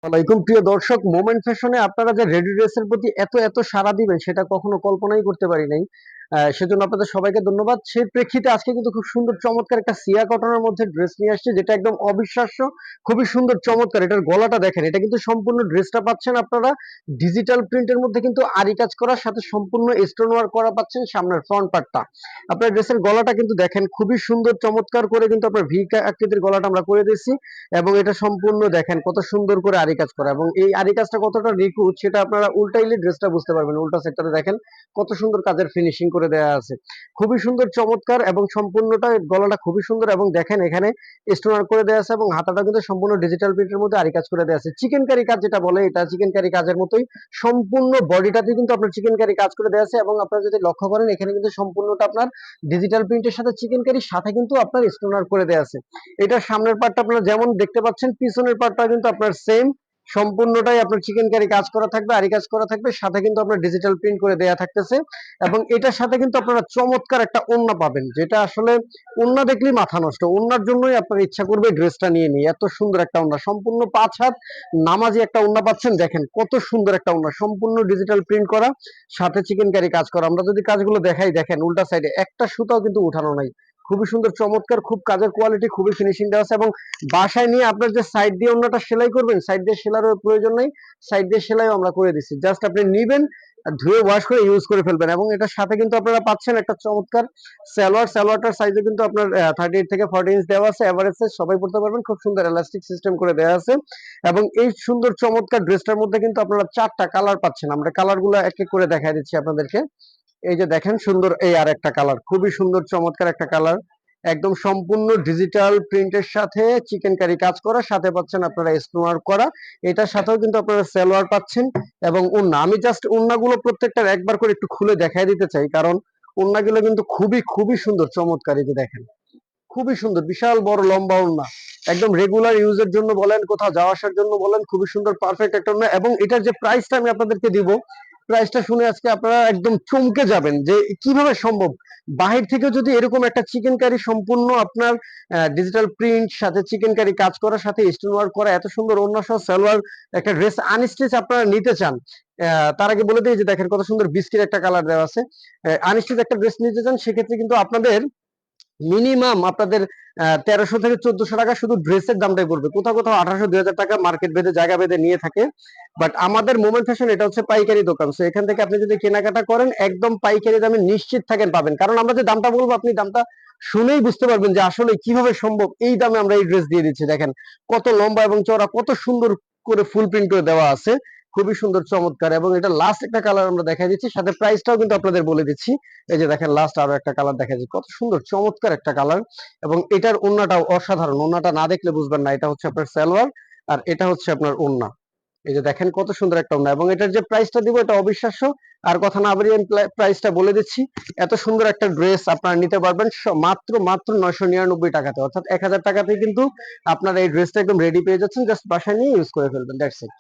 ওয়ালাইকুম প্রিয় দর্শক, মোমেন্ট ফ্যাশনে আপনারা যে রেডি ড্রেসের প্রতি এত এত সাড়া দিবেন সেটা কখনো কল্পনাই করতে পারি নাই। সেজন্য আপনাদের সবাইকে ধন্যবাদ। সেই প্রেক্ষিতে আজকে কিন্তু খুব সুন্দর চমৎকার একটা সিয়া কটনের মধ্যে ড্রেস নিয়ে আসছে, যেটা একদম অবিশ্বাস্য, খুবই সুন্দর চমৎকার। এটার গলাটা দেখেন, এটা কিন্তু সম্পূর্ণ ড্রেসটা পাচ্ছেন আপনারা ডিজিটাল প্রিন্টের মধ্যে, কিন্তু আরি কাজ করার সাথে সম্পূর্ণ স্টোন ওয়ার্ক করা পাচ্ছেন সামনের ফ্রন্ট পার্টটা। আপনার ড্রেসের গলাটা কিন্তু দেখেন খুবই সুন্দর চমৎকার করে, কিন্তু আপনার ভি আকৃতির গলাটা আমরা করে দিয়েছি। এবং এটা সম্পূর্ণ দেখেন কত সুন্দর করে আরি কাজ করা, এবং এই আরি কাজটা কতটা নিখুঁত সেটা আপনারা উল্টাইলে ড্রেসটা বুঝতে পারবেন। উল্টা সেক্টরে দেখেন কত সুন্দর কাজের ফিনিশিং করে দেওয়া আছে, খুবই সুন্দর চমৎকার। এবং সম্পূর্ণটা গলাটা খুবই সুন্দর, এবং দেখেন এখানে স্টোনার করে দেওয়া আছে, এবং হাতাটা কিন্তু সম্পূর্ণ ডিজিটাল প্রিন্টের মধ্যে আরি কাজ করে দেওয়া আছে। চিকেন কারি কাজ যেটা বলে, এটা চিকেন কারি কাজের মতোই সম্পূর্ণ বডিটাতে কিন্তু আপনার চিকেন কারি কাজ করে দেওয়া আছে। এবং আপনারা যদি লক্ষ্য করেন, এখানে কিন্তু সম্পূর্ণটা আপনার ডিজিটাল প্রিন্টের সাথে চিকেন কারির সাথে কিন্তু আপনার স্টোনার করে দেওয়া আছে। এটা সামনের পার্টটা আপনারা যেমন দেখতে পাচ্ছেন, পিছনের পার্টটা কিন্তু আপনার সেম সম্পূর্ণটাই আপনার চিকেন কারি কাজ করা থাকবে, আরি কাজ করা থাকবে, সাথে কিন্তু আপনার ডিজিটাল প্রিন্ট করে দেয়া থাকতেছে। এবং এটার সাথে কিন্তু আপনারা চমৎকার একটা ওড়না পাবেন, যেটা আসলে ওড়না দেখলেই মাথা নষ্ট। ওড়নার জন্যই আপনার ইচ্ছা করবে ড্রেসটা নিয়ে নিই, এত সুন্দর একটা ওড়না, সম্পূর্ণ 5 হাত নামাজি একটা ওড়না পাচ্ছেন। দেখেন কত সুন্দর একটা ওড়না, সম্পূর্ণ ডিজিটাল প্রিন্ট করা, সাথে চিকেন কারি কাজ করা। আমরা যদি কাজগুলো দেখাই, দেখেন উল্টা সাইডে একটা সুতাও কিন্তু উঠানো নাই, খুবই সুন্দর চমৎকার, খুব কাজের কোয়ালিটি, খুবই ফিনিশিং দেওয়া আছে। এবং বাসায় নিয়ে আপনার যে সাইড দিয়ে অন্যটা সেলাই করবেন, সাইড দিয়ে সেলাইয়ের প্রয়োজন নেই, সাইড দিয়ে সেলাইও আমরা করে দিচ্ছি। জাস্ট আপনি নিবেন, ধুয়ে ওয়াশ করে ইউজ করে ফেলবেন। এবং এটার সাথে কিন্তু আপনারা পাচ্ছেন একটা চমৎকার সালোয়ারটার সাইজে কিন্তু আপনার 38 থেকে 40 ইঞ্চ দেওয়া আছে, এভারেজ সাইজ সবাই পড়তে পারবেন, খুব সুন্দর এলাস্টিক সিস্টেম করে দেওয়া আছে। এবং এই সুন্দর চমৎকার ড্রেসটার মধ্যে কিন্তু আপনারা 4টা কালার পাচ্ছেন। আমরা কালারগুলো এক এক করে দেখাই দিচ্ছি আপনাদেরকে। এই যে দেখেন সুন্দর এই আর একটা কালার, খুবই সুন্দর চমৎকার একটা কালার, একদম সম্পূর্ণ ডিজিটাল প্রিন্টের সাথে চিকেন কারি কাজ করা, সাথে পাচ্ছেন আপনারা স্টোনার করা। এটার সাথেও কিন্তু আপনারা সালোয়ার পাচ্ছেন এবং ওড়না। আমি জাস্ট ওড়নাগুলো প্রত্যেকটার একবার করে একটু খুলে দেখাই দিতে চাই, কারণ ওড়নাগুলো কিন্তু খুবই খুবই সুন্দর চমৎকার। এই যে দেখেন খুবই সুন্দর, বিশাল বড় লম্বা ওড়না, একদম রেগুলার ইউজের জন্য বলেন, কোথাও যাওয়া আসার জন্য বলেন, খুবই সুন্দর পারফেক্ট একটা ওড়না। এবং এটার যে প্রাইসটা আমি আপনাদেরকে দিব, প্রাইসটা শুনে আজকে আপনারা একদম চমকে যাবেন যে কিভাবে সম্ভব। বাহির থেকে যদি এরকম একটা চিকেন কারি সম্পূর্ণ আপনার ডিজিটাল প্রিন্ট সাথে চিকেন কারি কাজ করার সাথে স্টোন ওয়ার্ক করা এত সুন্দর ওড়না সহ সালোয়ার একটা ড্রেস আনস্টিচ আপনারা নিতে চান, তার আগে বলে দিই যে দেখেন কত সুন্দর বিস্কিট একটা কালার দেওয়া আছে। আনস্টিচ একটা ড্রেস নিতে চান, সেক্ষেত্রে কিন্তু আপনাদের মিনিমাম আপনাদের 1300 থেকে 1400 টাকা শুধু ড্রেসের দামটাই পড়বে। কোথাও কোথাও 1800 2000 টাকা মার্কেট ভেদে জায়গা ভেদে নিয়ে থাকে। বাট আমাদের মোমেন্ট ফ্যাশন এটা হচ্ছে পাইকারি দোকান, সো এখান থেকে আপনি যদি কেনাকাটা করেন একদম পাইকারি দামে নিশ্চিত থাকেন পাবেন। কারণ আমরা যে দামটা বলবো, আপনি দামটা শুনেই বুঝতে পারবেন যে আসলে কিভাবে সম্ভব এই দামে আমরা এই ড্রেস দিয়ে দিচ্ছি। দেখেন কত লম্বা এবং চওড়া, কত সুন্দর করে ফুল প্রিন্ট করে দেওয়া আছে, খুবই সুন্দর চমৎকার। এবং এটা লাস্ট একটা কালার আমরা দেখাই দিচ্ছি, সাথে প্রাইসটাও কিন্তু আপনাদের বলে দিচ্ছি। এই যে দেখেন লাস্ট আরো একটা কালার দেখা যায়, কত সুন্দর চমৎকার একটা কালার। এবং এটার ওড়নাটাও অসাধারণ, ওড়নাটা না দেখলে বুঝবেন না। এটা হচ্ছে আপনার সালোয়ার, আর এটা হচ্ছে আপনার ওড়না। এই যে দেখেন কত সুন্দর একটা ওড়না। এবং এটার যে প্রাইসটা দিব এটা অবিশ্বাস্য। আর কথা না বাড়িয়ে আমি প্রাইসটা বলে দিচ্ছি। এত সুন্দর একটা ড্রেস আপনারা নিতে পারবেন মাত্র মাত্র 999 টাকাতে, অর্থাৎ 1000 টাকাতেই কিন্তু আপনারা এই ড্রেসটা একদম রেডি পেয়ে যাচ্ছেন, জাস্ট বাসায় নিয়ে ইউজ করে ফেলবেন, দ্যাটস ইট।